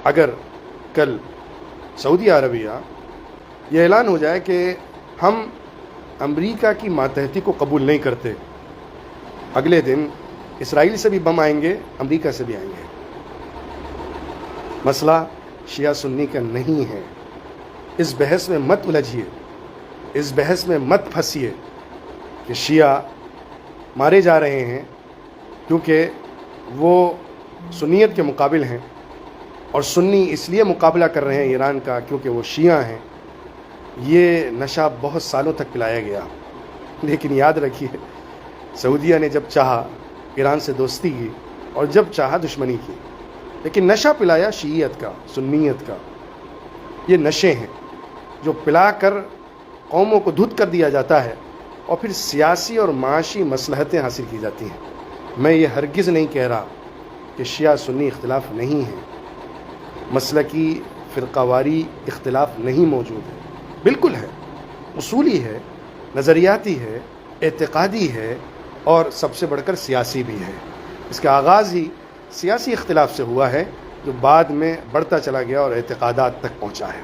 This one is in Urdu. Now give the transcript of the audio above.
اگر کل سعودی عربیہ یہ اعلان ہو جائے کہ ہم امریکہ کی ماتحتی کو قبول نہیں کرتے، اگلے دن اسرائیل سے بھی بم آئیں گے، امریکہ سے بھی آئیں گے۔ مسئلہ شیعہ سنی کا نہیں ہے، اس بحث میں مت الجھیے، اس بحث میں مت پھنسیے کہ شیعہ مارے جا رہے ہیں کیونکہ وہ سنیت کے مقابل ہیں، اور سنی اس لیے مقابلہ کر رہے ہیں ایران کا کیونکہ وہ شیعہ ہیں۔ یہ نشہ بہت سالوں تک پلایا گیا، لیکن یاد رکھیے سعودیہ نے جب چاہا ایران سے دوستی کی اور جب چاہا دشمنی کی، لیکن نشہ پلایا شیعیت کا، سنیت کا۔ یہ نشے ہیں جو پلا کر قوموں کو دھت کر دیا جاتا ہے اور پھر سیاسی اور معاشی مصلحتیں حاصل کی جاتی ہیں۔ میں یہ ہرگز نہیں کہہ رہا کہ شیعہ سنی اختلاف نہیں ہے، مسلکی فرقہ واری اختلاف نہیں موجود ہے، بالکل ہے، اصولی ہے، نظریاتی ہے، اعتقادی ہے، اور سب سے بڑھ کر سیاسی بھی ہے۔ اس کا آغاز ہی سیاسی اختلاف سے ہوا ہے جو بعد میں بڑھتا چلا گیا اور اعتقادات تک پہنچا ہے۔